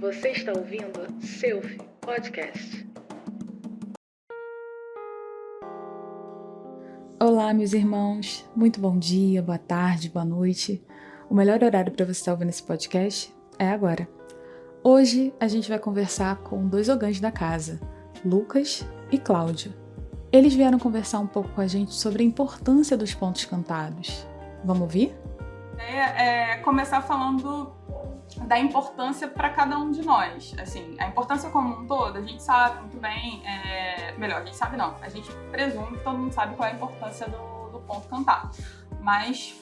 Você está ouvindo Selfie Podcast. Olá, meus irmãos. Muito bom dia, boa tarde, boa noite. O melhor horário para você estar ouvindo esse podcast é agora. Hoje a gente vai conversar com dois ogãs da casa, Lucas e Cláudio. Eles vieram conversar um pouco com a gente sobre a importância dos pontos cantados. Vamos ouvir? Começar falando da importância para cada um de nós. Assim, a importância como um todo, a gente sabe muito bem, melhor, a gente sabe não, a gente presume que todo mundo sabe qual é a importância do ponto cantado. Mas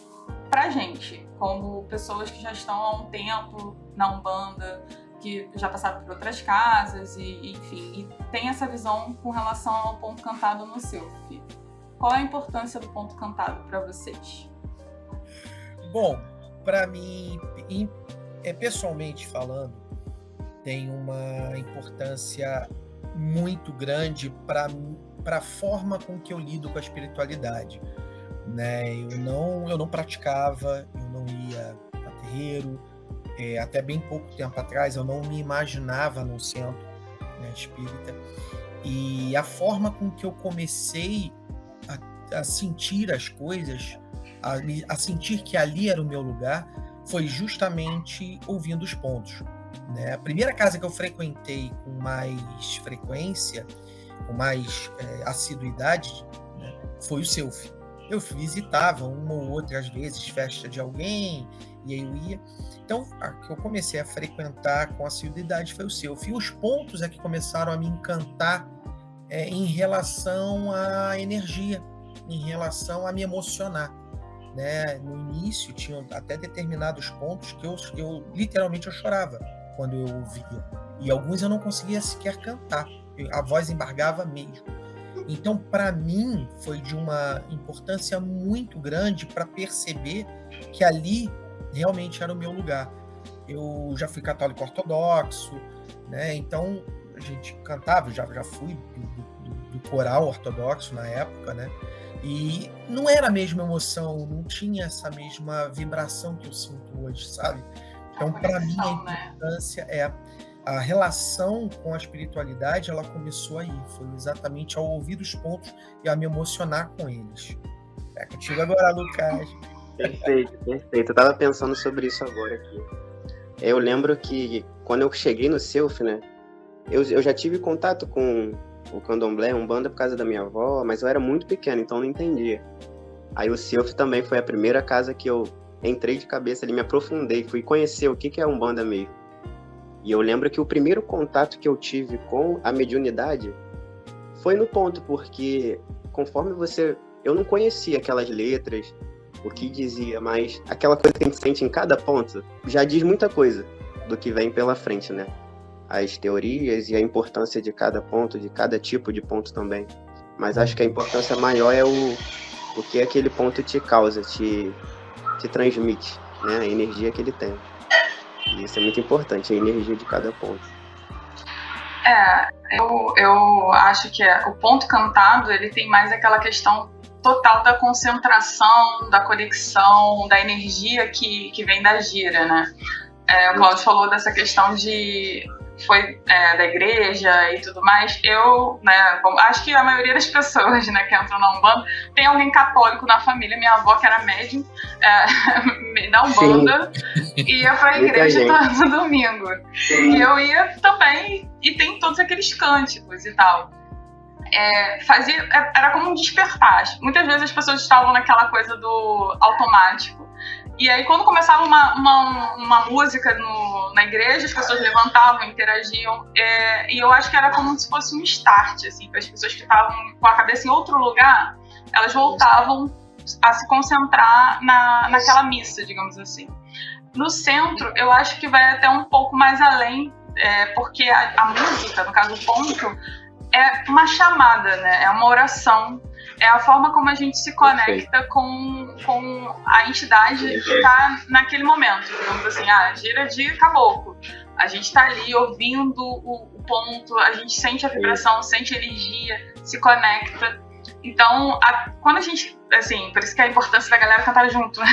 pra gente, como pessoas que já estão há um tempo na Umbanda, que já passaram por outras casas e tem essa visão com relação ao ponto cantado no Selfie. Qual é a importância do ponto cantado para vocês? Bom, para mim, pessoalmente falando, tem uma importância muito grande para a forma com que eu lido com a espiritualidade, né? Eu não praticava, eu não ia a terreiro, até bem pouco tempo atrás eu não me imaginava no centro, né, espírita, e a forma com que eu comecei a sentir as coisas, a sentir que ali era o meu lugar, foi justamente ouvindo os pontos, né? A primeira casa que eu frequentei com mais frequência, com mais assiduidade, né, foi o Selfie. Eu visitava uma ou outra, às vezes, festa de alguém, e aí eu ia. Então, a que eu comecei a frequentar com assiduidade foi o Selfie. E os pontos é que começaram a me encantar em relação à energia, em relação a me emocionar. Né? No início, tinham até determinados pontos que eu literalmente eu chorava quando eu ouvia. E alguns eu não conseguia sequer cantar. A voz embargava mesmo. Então, para mim, foi de uma importância muito grande para perceber que ali realmente era o meu lugar. Eu já fui católico ortodoxo, né? Então a gente cantava, já fui do coral ortodoxo na época, né? E não era a mesma emoção, não tinha essa mesma vibração que eu sinto hoje, sabe? Então, para mim, a importância a relação com a espiritualidade, ela começou aí, foi exatamente ao ouvir os pontos e a me emocionar com eles. É contigo agora, Lucas. Perfeito. Eu tava pensando sobre isso agora aqui. Eu lembro que quando eu cheguei no Selfie, né, eu já tive contato com o candomblé, umbanda, por causa da minha avó, mas eu era muito pequeno, então não entendia. Aí o Selfie também foi a primeira casa que eu entrei de cabeça ali, me aprofundei, fui conhecer o que é umbanda mesmo. E eu lembro que o primeiro contato que eu tive com a mediunidade foi no ponto, porque conforme eu não conhecia aquelas letras, o que dizia, mas aquela coisa que a gente sente em cada ponto já diz muita coisa do que vem pela frente, né? As teorias e a importância de cada ponto, de cada tipo de ponto também. Mas acho que a importância maior é o que aquele ponto te causa, te transmite, né? A energia que ele tem. E isso é muito importante, a energia de cada ponto. Eu acho que o ponto cantado, ele tem mais aquela questão total da concentração, da conexão, da energia que vem da gira, né? O Cláudio falou dessa questão da igreja e tudo mais. Eu, né, acho que a maioria das pessoas, né, que entram na Umbanda tem alguém católico na família. Minha avó, que era médium da Umbanda, ia pra igreja todo domingo. E eu ia também, e tem todos aqueles cânticos e tal. Era como um despertar. Muitas vezes as pessoas estavam naquela coisa do automático. E aí, quando começava uma música na igreja, as pessoas levantavam, interagiam. E eu acho que era como se fosse um start, assim, para as pessoas que estavam com a cabeça em outro lugar, elas voltavam a se concentrar naquela missa, digamos assim. No centro, eu acho que vai até um pouco mais além, porque a música, no caso o ponto, é uma chamada, né? É uma oração. É a forma como a gente se conecta com a entidade que está naquele momento. Digamos assim, gira de caboclo. A gente está ali ouvindo o ponto, a gente sente a vibração, sente a energia, se conecta. Então, quando a gente, assim, por isso que é a importância da galera cantar junto, né?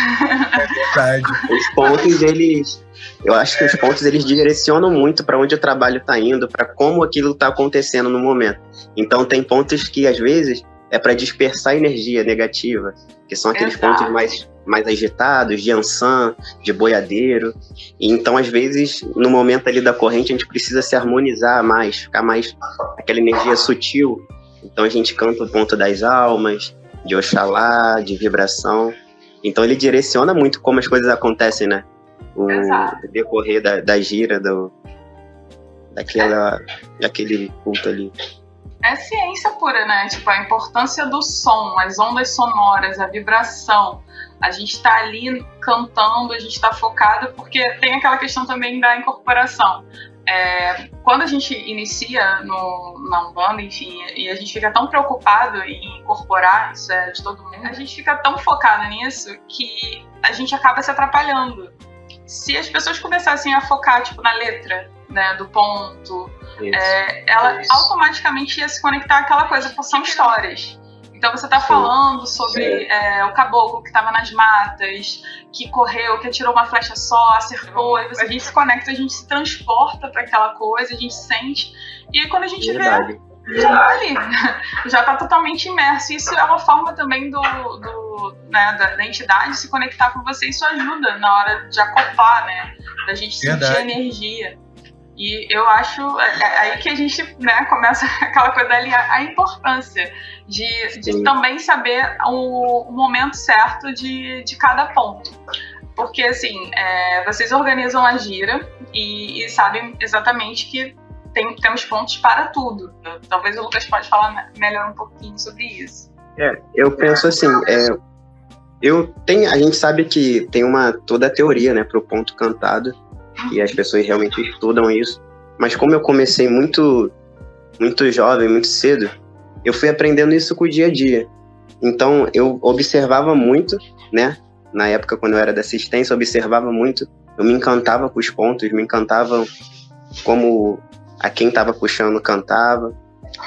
É verdade. Os pontos, eu acho que os pontos, eles direcionam muito para onde o trabalho está indo, para como aquilo está acontecendo no momento. Então, tem pontos que, às vezes, é para dispersar energia negativa, que são aqueles pontos mais agitados, de ançã, de boiadeiro. E então, às vezes, no momento ali da corrente, a gente precisa se harmonizar mais, ficar mais aquela energia sutil. Então, a gente canta o ponto das almas, de Oxalá, de vibração. Então, ele direciona muito como as coisas acontecem, né? O decorrer da gira, daquele culto ali. É ciência pura, né? Tipo, a importância do som, as ondas sonoras, a vibração. A gente tá ali cantando, a gente tá focado, porque tem aquela questão também da incorporação. Quando a gente inicia na Umbanda, enfim, e a gente fica tão preocupado em incorporar, isso é de todo mundo, a gente fica tão focado nisso que a gente acaba se atrapalhando. Se as pessoas começassem a focar, tipo, na letra, né, do ponto, ela automaticamente ia se conectar àquela coisa, porque são histórias. Então você tá falando sobre o caboclo que tava nas matas, que correu, que atirou uma flecha só, acertou, e a gente se conecta, a gente se transporta para aquela coisa, a gente sente, e aí quando a gente vê, já tá ali, já tá totalmente imerso. Isso é uma forma também da entidade se conectar com você, isso ajuda na hora de acoplar, né, da gente sentir a energia. E eu acho aí que a gente, né, começa aquela coisa ali, a importância de também saber o momento certo de cada ponto. Porque, assim, vocês organizam a gira e sabem exatamente que temos pontos para tudo. Talvez o Lucas pode falar melhor um pouquinho sobre isso. Eu penso assim, a gente sabe que tem toda a teoria, né, para o ponto cantado, e as pessoas realmente estudam isso, mas como eu comecei muito, muito jovem, muito cedo, eu fui aprendendo isso com o dia a dia. Então eu observava muito, né, na época quando eu era da assistência, eu observava muito, eu me encantava com os pontos, me encantava como a quem estava puxando cantava,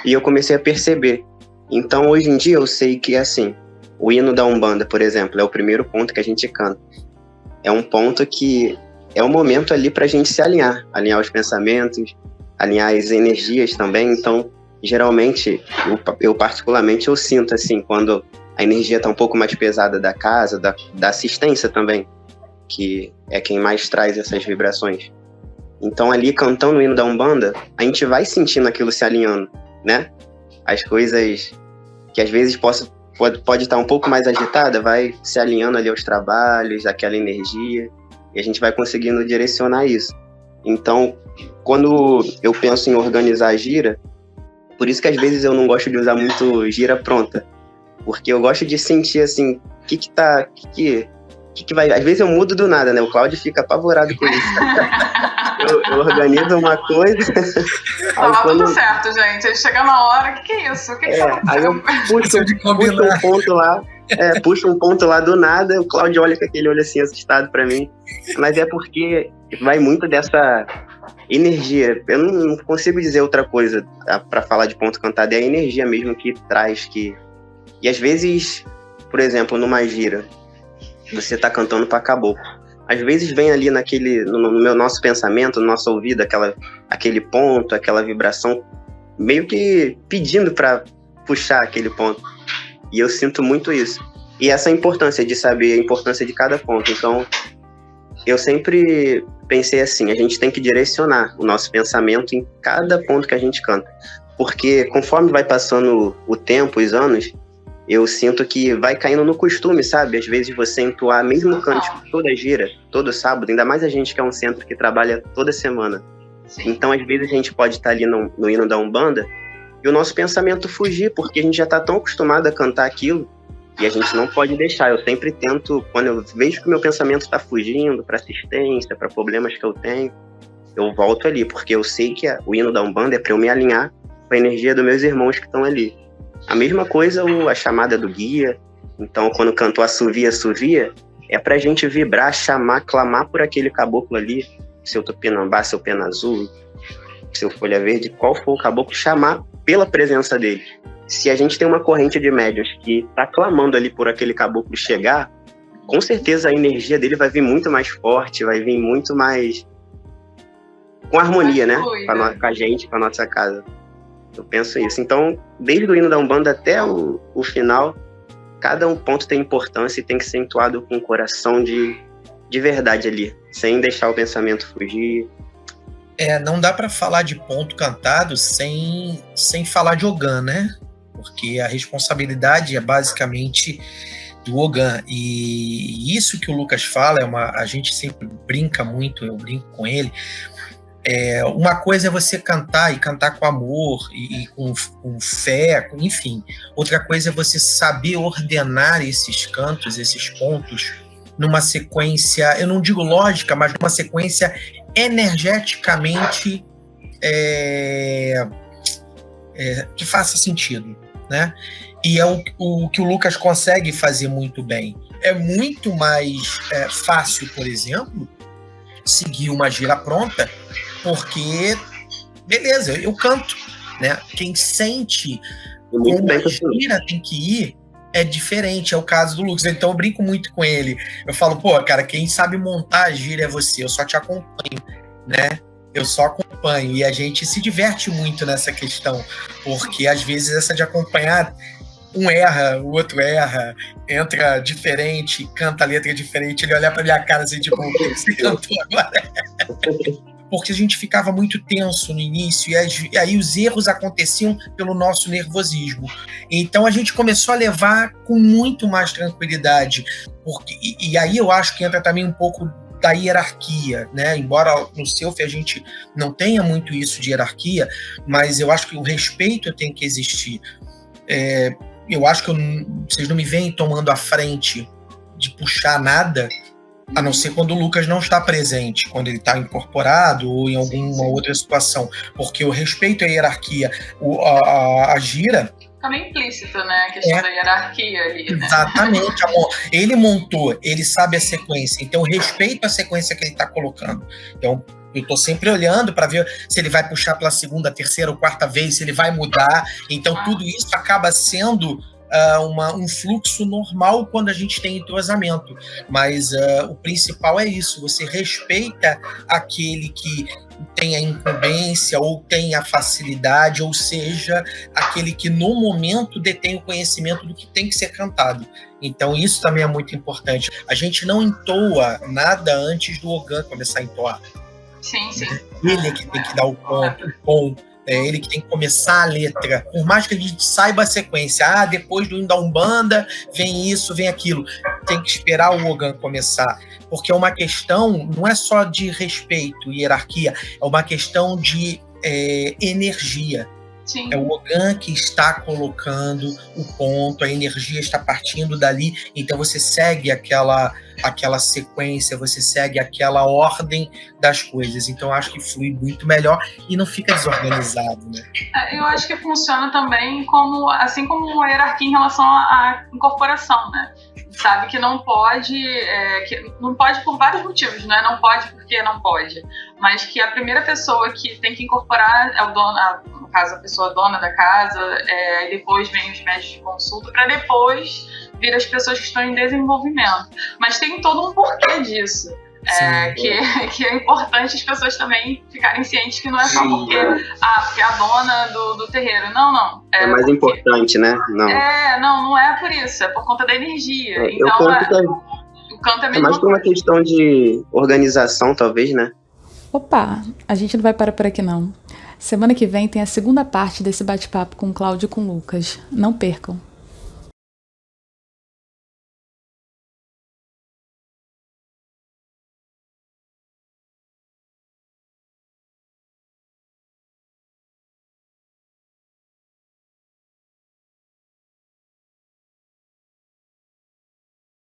e eu comecei a perceber. Então hoje em dia eu sei que, assim, o hino da Umbanda, por exemplo, é o primeiro ponto que a gente canta. É um ponto que é um momento ali para a gente se alinhar os pensamentos, alinhar as energias também. Então, geralmente, eu particularmente, eu sinto assim, quando a energia está um pouco mais pesada da casa, da assistência também, que é quem mais traz essas vibrações. Então, ali, cantando o hino da Umbanda, a gente vai sentindo aquilo se alinhando, né? As coisas que às vezes pode estar um pouco mais agitada, vai se alinhando ali aos trabalhos, aquela energia, e a gente vai conseguindo direcionar isso. Então, quando eu penso em organizar a gira, por isso que às vezes eu não gosto de usar muito gira pronta, porque eu gosto de sentir assim, o que vai... Às vezes eu mudo do nada, né? O Cláudio fica apavorado com isso. eu organizo uma coisa... Tava tudo certo, gente. Aí chega na hora, o que é isso? O que tá acontecendo? Aí eu puxo um ponto lá, puxo um ponto lá do nada, o Cláudio olha com aquele olho assim assustado pra mim. Mas é porque vai muito dessa energia. Eu não consigo dizer outra coisa pra falar de ponto cantado. É a energia mesmo que traz. E às vezes, por exemplo, numa gira, você tá cantando pra caboclo. Às vezes vem ali no nosso pensamento, no nosso ouvido, aquele ponto, aquela vibração, meio que pedindo para puxar aquele ponto. E eu sinto muito isso. E essa importância de saber a importância de cada ponto. Então, eu sempre pensei assim, a gente tem que direcionar o nosso pensamento em cada ponto que a gente canta. Porque conforme vai passando o tempo, os anos, eu sinto que vai caindo no costume, sabe? Às vezes você entoar mesmo cântico toda gira, todo sábado, ainda mais a gente que é um centro que trabalha toda semana. Sim. Então, às vezes a gente pode estar ali no hino da Umbanda e o nosso pensamento fugir, porque a gente já está tão acostumado a cantar aquilo e a gente não pode deixar. Eu sempre tento, quando eu vejo que o meu pensamento está fugindo para assistência, para problemas que eu tenho, eu volto ali, porque eu sei que o hino da Umbanda é para eu me alinhar com a energia dos meus irmãos que estão ali. A mesma coisa a chamada do guia. Então, quando cantou assovia, assovia, é pra gente vibrar, chamar, clamar por aquele caboclo ali, seu tupinambá, seu pena azul, seu folha verde, qual for o caboclo, chamar pela presença dele. Se a gente tem uma corrente de médiuns que está clamando ali por aquele caboclo chegar, com certeza a energia dele vai vir muito mais forte, vai vir muito mais com harmonia, né? Com a gente, com a nossa casa. Eu penso isso. Então, desde o hino da Umbanda até o final, cada um ponto tem importância e tem que ser entoado com o coração de verdade ali, sem deixar o pensamento fugir. Não dá para falar de ponto cantado sem falar de Ogã, né? Porque a responsabilidade é basicamente do Ogã. E isso que o Lucas fala, a gente sempre brinca muito, eu brinco com ele. Uma coisa é você cantar e cantar com amor e com fé, enfim. Outra coisa é você saber ordenar esses cantos, esses pontos, numa sequência, eu não digo lógica, mas numa sequência energeticamente que faça sentido, né? E é o que o Lucas consegue fazer muito bem. É muito mais fácil, por exemplo, seguir uma gira pronta, porque, beleza, eu canto, né? Quem sente como a gira tem que ir é diferente, é o caso do Lucas. Então eu brinco muito com ele. Eu falo, pô, cara, quem sabe montar a gira é você, eu só te acompanho, né? Eu só acompanho. E a gente se diverte muito nessa questão, porque às vezes essa de acompanhar, um erra, o outro erra, entra diferente, canta a letra diferente, ele olha pra minha cara assim, tipo, o que você cantou agora? Porque a gente ficava muito tenso no início, e aí os erros aconteciam pelo nosso nervosismo. Então a gente começou a levar com muito mais tranquilidade, e aí eu acho que entra também um pouco da hierarquia, né? Embora no Selfie a gente não tenha muito isso de hierarquia, mas eu acho que o respeito tem que existir. Eu acho que vocês não me veem tomando a frente de puxar nada, a não ser quando o Lucas não está presente, quando ele está incorporado ou em alguma outra situação, porque eu respeito a hierarquia. A gira... Fica meio implícito, né? A questão da hierarquia ali, né? Exatamente, amor. Ele montou, ele sabe a sequência, então eu respeito a sequência que ele está colocando. Então, eu estou sempre olhando para ver se ele vai puxar pela segunda, terceira ou quarta vez, se ele vai mudar. Então, tudo isso acaba sendo um fluxo normal quando a gente tem entrosamento. Mas o principal é isso, você respeita aquele que tem a incumbência ou tem a facilidade, ou seja, aquele que no momento detém o conhecimento do que tem que ser cantado. Então isso também é muito importante. A gente não entoa nada antes do Ogã começar a entoar. Sim, sim. Ele é que tem que dar o tom, é ele que tem que começar a letra. Por mais que a gente saiba a sequência, depois do hino da Umbanda vem isso, vem aquilo. Tem que esperar o Ogã começar. Porque é uma questão, não é só de respeito e hierarquia, é uma questão de energia. Sim. É o Ogã que está colocando o ponto, a energia está partindo dali, então você segue aquela sequência, você segue aquela ordem das coisas. Então eu acho que flui muito melhor e não fica desorganizado, né? Eu acho que funciona também assim como uma hierarquia em relação à incorporação, né? Sabe que não pode por vários motivos, né? Não pode porque não pode, mas que a primeira pessoa que tem que incorporar é o dono, no caso a pessoa dona da casa, depois vem os médicos de consulta, para depois vir as pessoas que estão em desenvolvimento. Mas tem todo um porquê disso. Que é importante as pessoas também ficarem cientes que não é só porque a dona do terreiro. Não. É mais importante, né? Não é por isso, é por conta da energia. Então, o canto é mais por uma questão de organização, talvez, né? Opa, a gente não vai parar por aqui, não. Semana que vem tem a segunda parte desse bate-papo com o Cláudio e com o Lucas. Não percam.